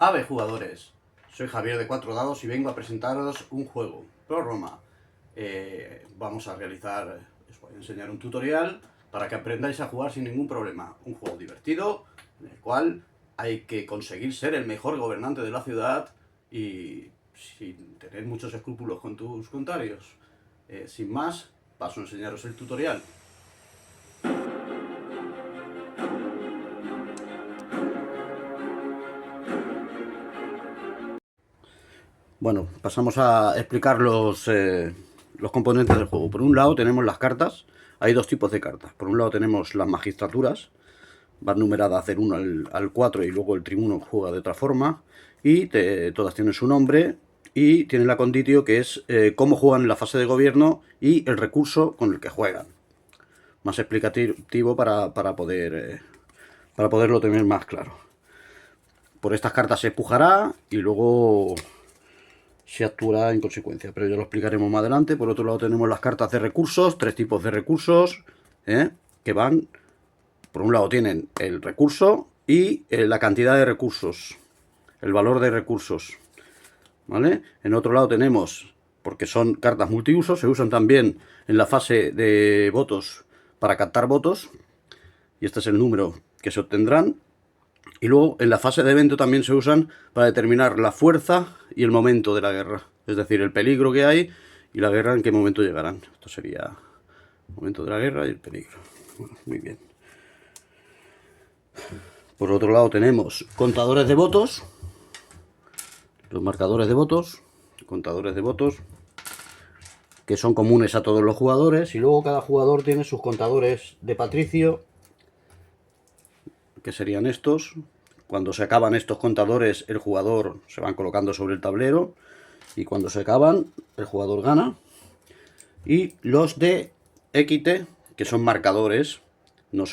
Ave jugadores, soy Javier de 4 Dados y vengo a presentaros un juego, Pro Roma. Vamos a realizar, os voy a enseñar un tutorial para que aprendáis a jugar sin ningún problema. Un juego divertido, en el cual hay que conseguir ser el mejor gobernante de la ciudad y sin tener muchos escrúpulos con tus contrarios. Sin más, paso a enseñaros el tutorial. Bueno, pasamos a explicar los componentes del juego. Por un lado tenemos las cartas. Hay dos tipos de cartas. Por un lado tenemos las magistraturas, van numeradas del 1 al 4 y luego el tribuno juega de otra forma. Y todas tienen su nombre y tienen la conditio, que es cómo juegan en la fase de gobierno y el recurso con el que juegan. Más explicativo para poderlo tener más claro. Por estas cartas se empujará y luego se actuará en consecuencia, pero ya lo explicaremos más adelante. Por otro lado tenemos las cartas de recursos, tres tipos de recursos, que van, por un lado tienen el recurso y la cantidad de recursos, el valor de recursos, ¿vale? En otro lado tenemos, porque son cartas multiusos, se usan también en la fase de votos para captar votos, y este es el número que se obtendrán. Y luego en la fase de evento también se usan para determinar la fuerza y el momento de la guerra. Es decir, el peligro que hay y la guerra en qué momento llegarán. Esto sería el momento de la guerra y el peligro. Bueno, muy bien. Por otro lado tenemos contadores de votos. Los marcadores de votos. Contadores de votos, que son comunes a todos los jugadores. Y luego cada jugador tiene sus contadores de patricio, que serían estos. Cuando se acaban estos contadores, el jugador se van colocando sobre el tablero, y cuando se acaban, el jugador gana. Y los de equite, que son marcadores, no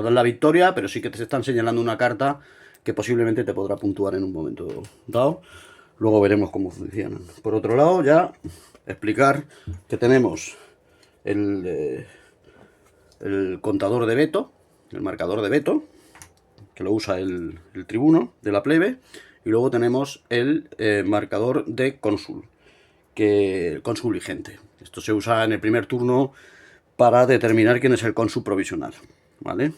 dan la victoria, pero sí que te están señalando una carta que posiblemente te podrá puntuar en un momento dado. Luego veremos cómo funcionan. Por otro lado, ya explicar que tenemos el contador de veto, el marcador de veto, que lo usa el tribuno de la plebe. Y luego tenemos el marcador de cónsul, que el cónsul vigente. Esto se usa en el primer turno para determinar quién es el cónsul provisional, ¿vale?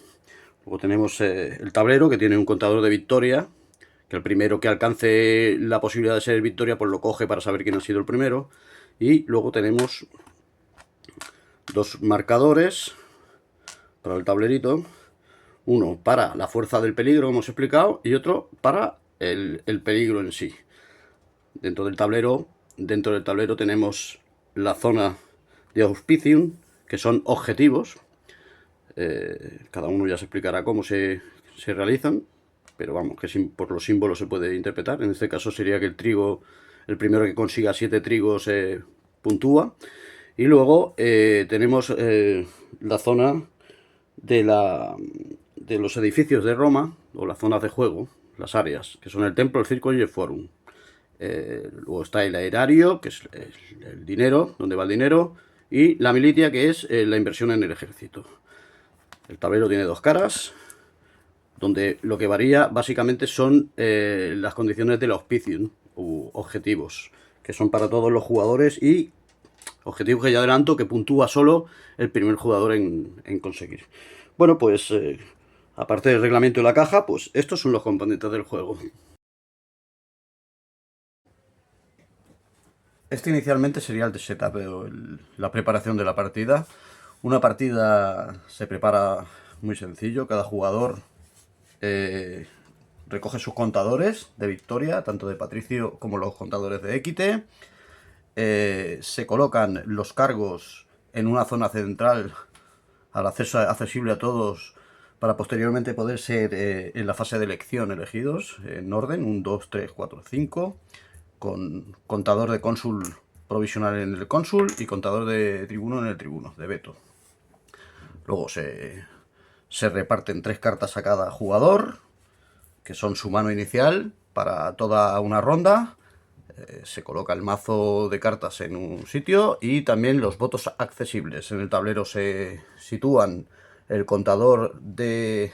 Luego tenemos el tablero, que tiene un contador de victoria, que el primero que alcance la posibilidad de ser victoria, pues lo coge para saber quién ha sido el primero. Y luego tenemos dos marcadores para el tablerito. Uno para la fuerza del peligro, como hemos explicado, y otro para el peligro en sí. Dentro del tablero tenemos la zona de auspicium, que son objetivos. Cada uno ya se explicará cómo se realizan, pero vamos, que por los símbolos se puede interpretar. En este caso sería que el trigo, el primero que consiga 7 trigos puntúa. Y luego tenemos la zona de los edificios de Roma, o las zonas de juego, las áreas, que son el templo, el círculo y el fórum. Luego está el aerario, que es el dinero, donde va el dinero, y la militia, que es la inversión en el ejército. El tablero tiene dos caras, donde lo que varía básicamente son las condiciones del auspicium, u objetivos, que son para todos los jugadores, y objetivos que ya adelanto que puntúa solo el primer jugador en conseguir. Bueno, pues aparte del reglamento y la caja, pues estos son los componentes del juego. Este inicialmente sería el setup, la preparación de la partida. Una partida se prepara muy sencillo. Cada jugador recoge sus contadores de victoria, tanto de patricio como los contadores de equite. Se colocan los cargos en una zona central al acceso accesible a todos, para posteriormente poder ser en la fase de elección elegidos en orden 1, 2, 3, 4, 5, con contador de cónsul provisional en el cónsul y contador de tribuno en el tribuno de veto. Luego se reparten 3 cartas a cada jugador, que son su mano inicial para toda una ronda. Se coloca el mazo de cartas en un sitio y también los votos accesibles. En el tablero se sitúan el contador de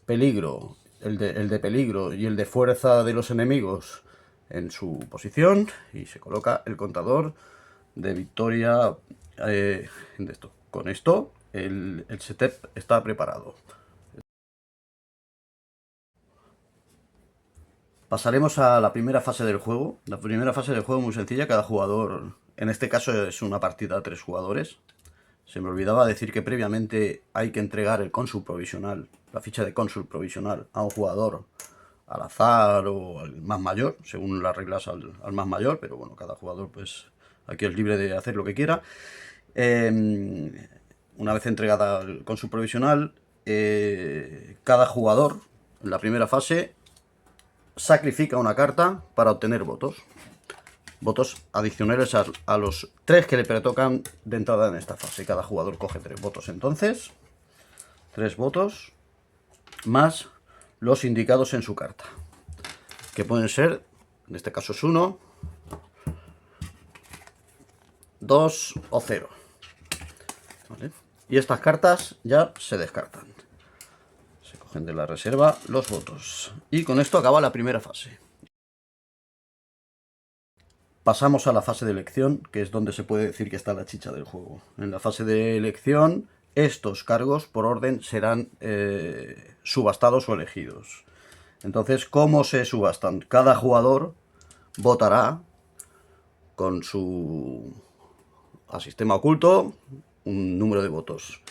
peligro el de peligro y el de fuerza de los enemigos en su posición y se coloca el contador de victoria de esto. Con esto el setup está preparado. Pasaremos a la primera fase del juego. La primera fase del juego es muy sencilla. Cada jugador, en este caso es una partida a 3 jugadores. Se me olvidaba decir que previamente hay que entregar el cónsul provisional, la ficha de cónsul provisional, a un jugador al azar o al más mayor, según las reglas al más mayor, pero bueno, cada jugador pues aquí es libre de hacer lo que quiera. Una vez entregada el cónsul provisional, cada jugador en la primera fase sacrifica una carta para obtener votos. Votos adicionales a los 3 que le pertocan de entrada en esta fase. Cada jugador coge 3 votos entonces. 3 votos más los indicados en su carta. Que pueden ser, en este caso es 1, 2 o 0. ¿Vale? Y estas cartas ya se descartan. Se cogen de la reserva los votos. Y con esto acaba la primera fase. Pasamos a la fase de elección, que es donde se puede decir que está la chicha del juego. En la fase de elección, estos cargos por orden serán subastados o elegidos. Entonces, ¿cómo se subastan? Cada jugador votará con su sistema oculto un número de votos.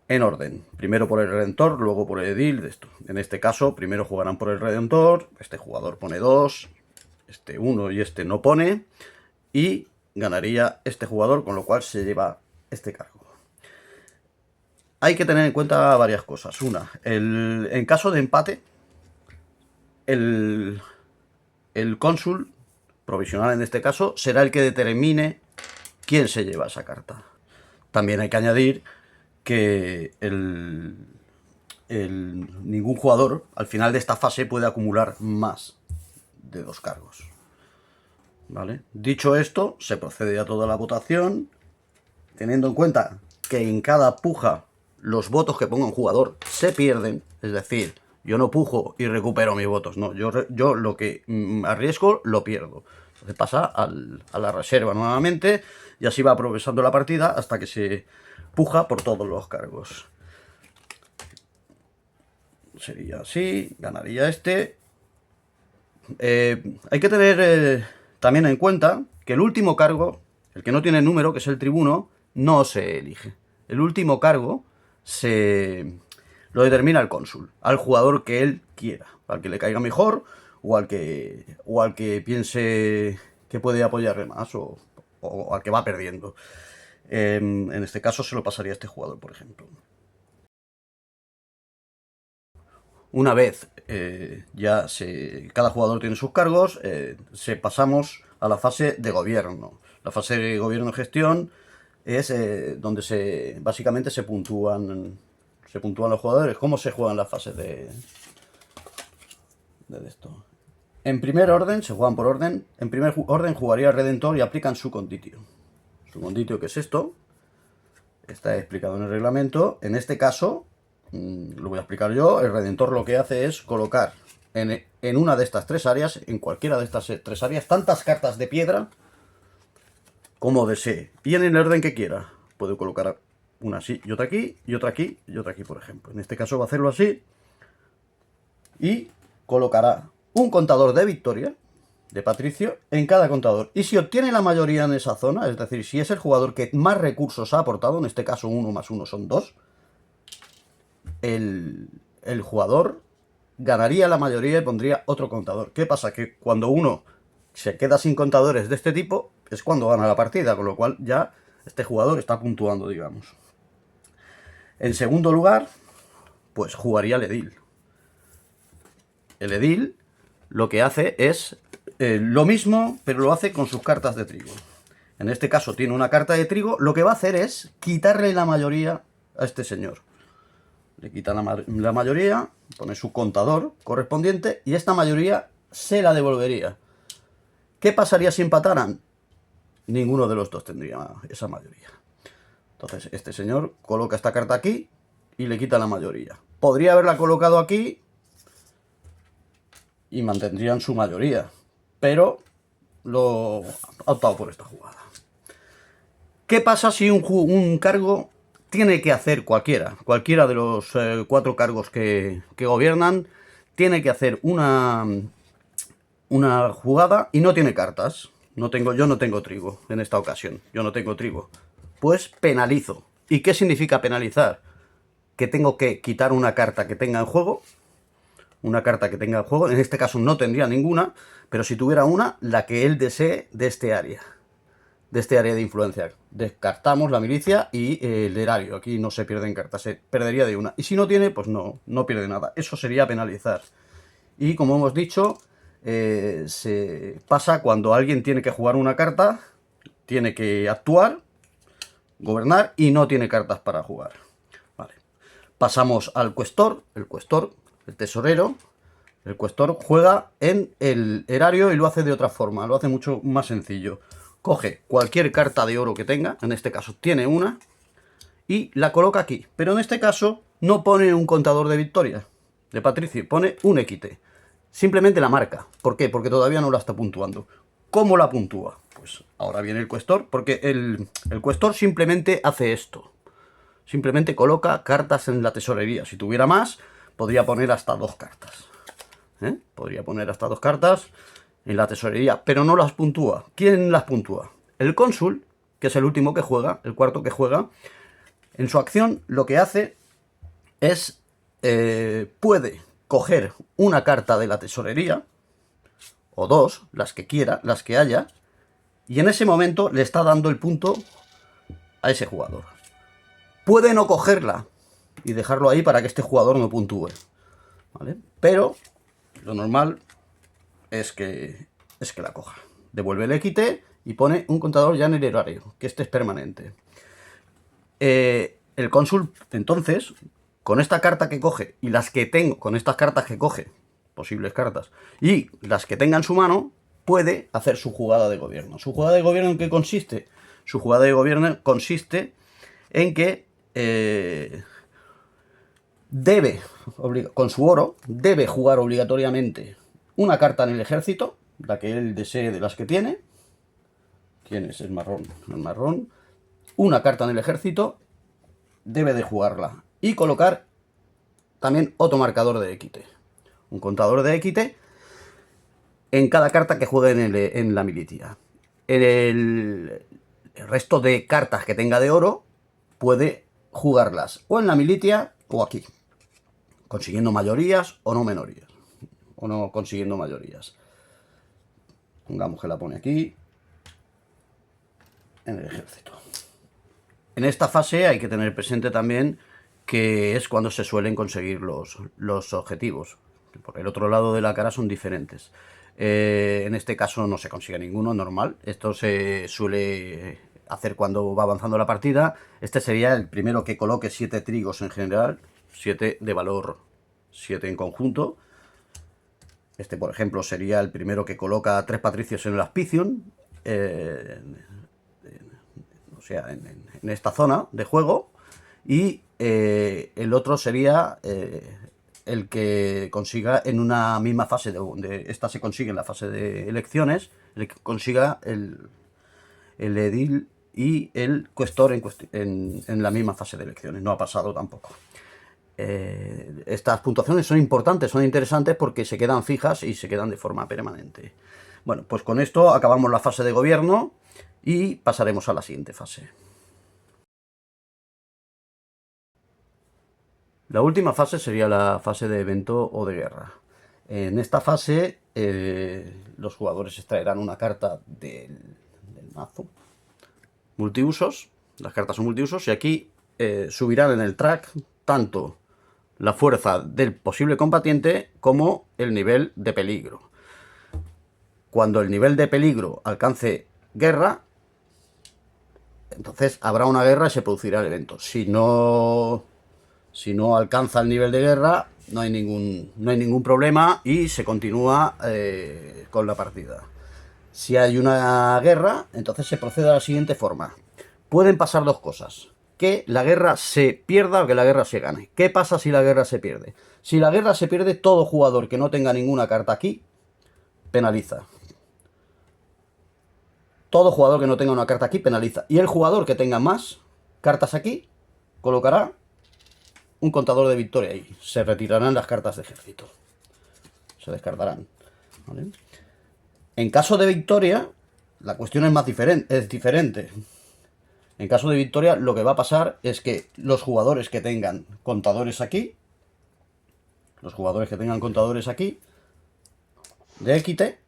En orden. Primero por el Redentor, luego por el Edil. De esto. En este caso, primero jugarán por el Redentor. Este jugador pone 2. Este 1 y este no pone. Y ganaría este jugador, con lo cual se lleva este cargo. Hay que tener en cuenta varias cosas. Una, en caso de empate, el cónsul provisional en este caso será el que determine quién se lleva esa carta. También hay que añadir que ningún jugador al final de esta fase puede acumular más de 2 cargos. ¿Vale? Dicho esto, se procede a toda la votación, teniendo en cuenta que en cada puja los votos que ponga un jugador se pierden, es decir, yo no pujo y recupero mis votos, no, yo lo que arriesgo lo pierdo. Entonces pasa a la reserva nuevamente y así va progresando la partida hasta que se puja por todos los cargos. Sería así, ganaría este. Hay que tener también en cuenta que el último cargo, el que no tiene número, que es el tribuno, no se elige. El último cargo lo determina el cónsul, al jugador que él quiera, al que le caiga mejor o al que piense que puede apoyarle más o al que va perdiendo. En este caso se lo pasaría a este jugador, por ejemplo. Una vez cada jugador tiene sus cargos, pasamos a la fase de gobierno. La fase de gobierno y gestión es donde básicamente se puntúan los jugadores. ¿Cómo se juegan las fases de esto? En primer orden, se juegan por orden. En primer orden jugaría el Redentor y aplican su conditio. Su conditio, que es esto, está explicado en el reglamento. En este caso, lo voy a explicar yo. El Redentor lo que hace es colocar en una de estas 3 áreas, en cualquiera de estas 3 áreas, tantas cartas de piedra como desee. Y en el orden que quiera. Puede colocar una así y otra aquí, y otra aquí, y otra aquí, por ejemplo. En este caso va a hacerlo así. Y colocará un contador de victoria, de Patricio, en cada contador. Y si obtiene la mayoría en esa zona, es decir, si es el jugador que más recursos ha aportado, en este caso 1 más 1 son 2, el jugador ganaría la mayoría y pondría otro contador. ¿Qué pasa? Que cuando uno se queda sin contadores de este tipo, es cuando gana la partida, con lo cual ya este jugador está puntuando, digamos. En segundo lugar, pues jugaría el edil. El edil lo que hace es lo mismo, pero lo hace con sus cartas de trigo. En este caso tiene una carta de trigo, lo que va a hacer es quitarle la mayoría a este señor. Le quita la mayoría, pone su contador correspondiente y esta mayoría se la devolvería. ¿Qué pasaría si empataran? Ninguno de los dos tendría esa mayoría. Entonces este señor coloca esta carta aquí y le quita la mayoría. Podría haberla colocado aquí y mantendrían su mayoría, pero lo ha optado por esta jugada. ¿Qué pasa si un cargo tiene que hacer cualquiera de los 4 cargos que gobiernan, tiene que hacer una jugada y no tiene cartas? Yo no tengo trigo en esta ocasión, yo no tengo trigo. Pues penalizo. ¿Y qué significa penalizar? Que tengo que quitar una carta que tenga en juego. Una carta que tenga en juego, en este caso no tendría ninguna, pero si tuviera una, la que él desee de este área de influencia. Descartamos la milicia y el erario. Aquí no se pierden cartas, se perdería de una. Y si no tiene, pues no pierde nada. Eso sería penalizar. Y como hemos dicho, se pasa cuando alguien tiene que jugar una carta, tiene que actuar, gobernar y no tiene cartas para jugar. Vale. Pasamos al cuestor. El tesorero. El cuestor juega en el erario y lo hace de otra forma, lo hace mucho más sencillo. Coge cualquier carta de oro que tenga, en este caso tiene una, y la coloca aquí. Pero en este caso no pone un contador de victoria, de Patricio, pone un equite. Simplemente la marca. ¿Por qué? Porque todavía no la está puntuando. ¿Cómo la puntúa? Pues ahora viene el cuestor, porque el cuestor simplemente hace esto. Simplemente coloca cartas en la tesorería. Si tuviera más, podría poner hasta 2 cartas. Podría poner hasta 2 cartas en la tesorería, pero no las puntúa. ¿Quién las puntúa? El cónsul, que es el último que juega, el cuarto que juega. En su acción lo que hace es, puede coger una carta de la tesorería, o 2, las que quiera, las que haya, y en ese momento le está dando el punto a ese jugador. Puede no cogerla y dejarlo ahí para que este jugador no puntúe, ¿vale? Pero lo normal es que la coja. Devuelve el equite y pone un contador ya en el erario, que este es permanente. El cónsul, entonces, con esta carta que coge y las que tengo, con estas cartas que coge, posibles cartas, y las que tenga en su mano, puede hacer su jugada de gobierno. ¿Su jugada de gobierno en qué consiste? Su jugada de gobierno consiste en que debe, con su oro, debe jugar obligatoriamente una carta en el ejército, la que él desee de las que tiene. ¿Quién es? El marrón. El marrón. Una carta en el ejército, debe de jugarla. Y colocar también otro marcador de equite. Un contador de equite en cada carta que juegue en la milicia. El resto de cartas que tenga de oro puede jugarlas o en la milicia o aquí, consiguiendo mayorías o no minorías, o no consiguiendo mayorías. Pongamos que la pone aquí, en el ejército. En esta fase hay que tener presente también que es cuando se suelen conseguir los objetivos. Por el otro lado de la cara son diferentes. En este caso no se consigue ninguno, normal. Esto se suele hacer cuando va avanzando la partida. Este sería el primero que coloque 7 trigos en general, 7 de valor 7 en conjunto. Este, por ejemplo, sería el primero que coloca 3 patricios en el Aspicium, o sea, en esta zona de juego. Y el otro sería el que consiga en una misma fase, esta se consigue en la fase de elecciones, el que consiga el edil y el cuestor en la misma fase de elecciones. No ha pasado tampoco. Estas puntuaciones son importantes, son interesantes porque se quedan fijas y se quedan de forma permanente. Bueno, pues con esto acabamos la fase de gobierno y pasaremos a la siguiente fase. La última fase sería la fase de evento o de guerra. En esta fase los jugadores extraerán una carta del mazo multiusos. Las cartas son multiusos y aquí subirán en el track tanto la fuerza del posible combatiente como el nivel de peligro. Cuando el nivel de peligro alcance guerra, entonces habrá una guerra y se producirá el evento. Si no alcanza el nivel de guerra, no hay ningún problema y se continúa con la partida. Si hay una guerra, entonces se procede de la siguiente forma. Pueden pasar dos cosas. que la guerra se pierda o que la guerra se gane. ¿Qué pasa si la guerra se pierde? Si la guerra se pierde, todo jugador que no tenga ninguna carta aquí penaliza. Todo jugador que no tenga una carta aquí penaliza. Y el jugador que tenga más cartas aquí colocará un contador de victoria ahí. Se retirarán las cartas de ejército. Se descartarán. ¿Vale? En caso de victoria, la cuestión es más diferente. En caso de victoria, lo que va a pasar es que los jugadores que tengan contadores aquí, de equite,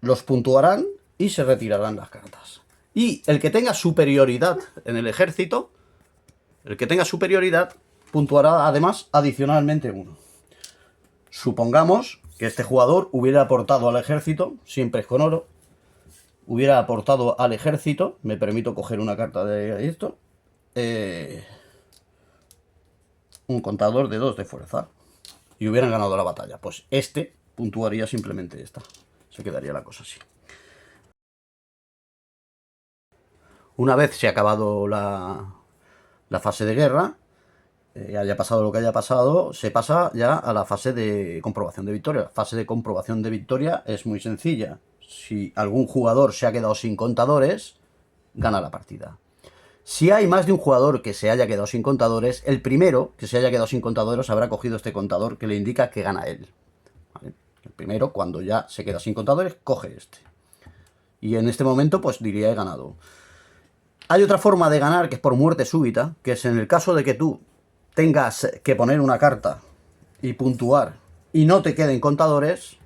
los puntuarán y se retirarán las cartas. Y el que tenga superioridad en el ejército, puntuará además adicionalmente 1. Supongamos que este jugador hubiera aportado al ejército, siempre es con oro, hubiera aportado al ejército, me permito coger una carta de esto, un contador de 2 de fuerza, y hubieran ganado la batalla. Pues este puntuaría simplemente esta. Se quedaría la cosa así. Una vez se ha acabado la fase de guerra, haya pasado lo que haya pasado, se pasa ya a la fase de comprobación de victoria. La fase de comprobación de victoria es muy sencilla. Si algún jugador se ha quedado sin contadores, gana la partida. Si hay más de un jugador que se haya quedado sin contadores, el primero que se haya quedado sin contadores habrá cogido este contador que le indica que gana él. ¿Vale? El primero, cuando ya se queda sin contadores, coge este. Y en este momento, pues diría he ganado. Hay otra forma de ganar que es por muerte súbita, que es en el caso de que tú tengas que poner una carta y puntuar y no te queden contadores,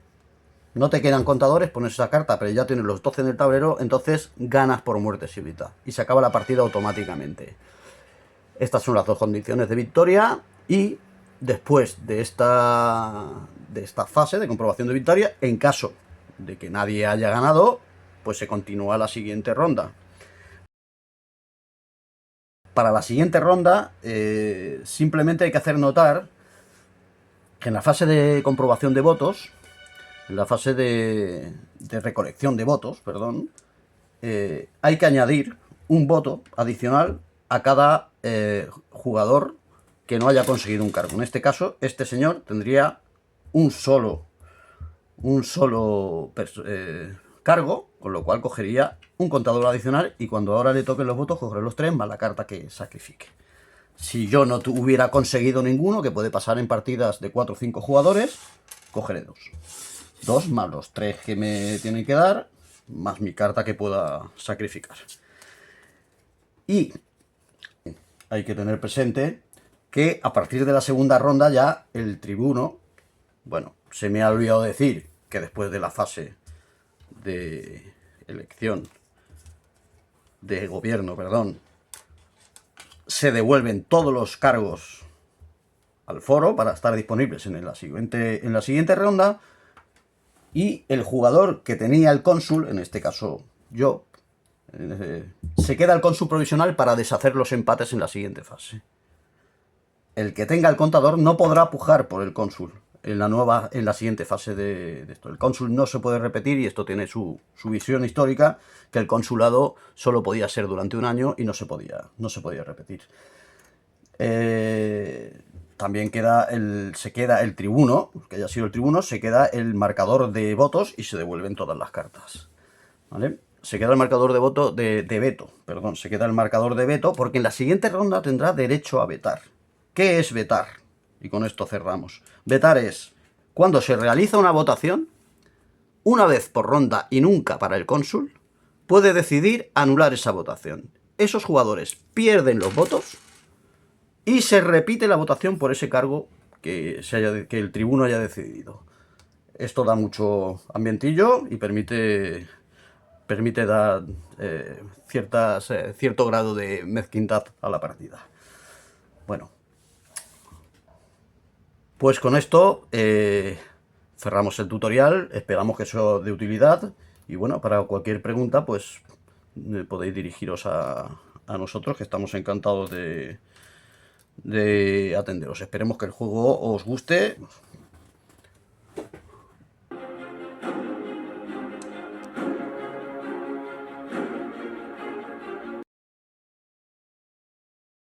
pones esa carta, pero ya tienes los 12 en el tablero, entonces ganas por muerte súbita y se acaba la partida automáticamente. Estas son las dos condiciones de victoria y después de esta fase de comprobación de victoria, en caso de que nadie haya ganado, pues se continúa la siguiente ronda. Para la siguiente ronda, simplemente hay que hacer notar que en la fase de comprobación de votos, en la fase de recolección de votos, perdón, hay que añadir un voto adicional a cada jugador que no haya conseguido un cargo. En este caso, este señor tendría un solo cargo, con lo cual cogería un contador adicional y cuando ahora le toquen los votos cogeré los 3 más la carta que sacrifique. Si yo no hubiera conseguido ninguno, que puede pasar en partidas de 4 o 5 jugadores, cogeré 2. 2 más los 3 que me tienen que dar, más mi carta que pueda sacrificar. Y hay que tener presente que a partir de la segunda ronda ya el tribuno, bueno, se me ha olvidado decir que después de la fase de elección de gobierno, perdón, se devuelven todos los cargos al foro para estar disponibles en la siguiente ronda y el jugador que tenía el cónsul, en este caso yo, se queda el cónsul provisional para deshacer los empates en la siguiente fase. El que tenga el contador no podrá pujar por el cónsul en la siguiente fase de esto. El cónsul no se puede repetir y esto tiene su visión histórica, que el consulado solo podía ser durante un año y no se podía repetir. También se queda el tribuno, que haya sido el tribuno, se queda el marcador de votos y se devuelven todas las cartas. ¿Vale? Se queda el marcador de veto, se queda el marcador de veto porque en la siguiente ronda tendrá derecho a vetar. ¿Qué es vetar? Y con esto cerramos. Vetar es cuando se realiza una votación, una vez por ronda y nunca para el cónsul, puede decidir anular esa votación. Esos jugadores pierden los votos y se repite la votación por ese cargo que el tribuno haya decidido. Esto da mucho ambientillo y permite dar cierto grado de mezquindad a la partida. Bueno, pues con esto cerramos el tutorial, esperamos que sea de utilidad y bueno, para cualquier pregunta pues podéis dirigiros a nosotros, que estamos encantados de atenderos. Esperemos que el juego os guste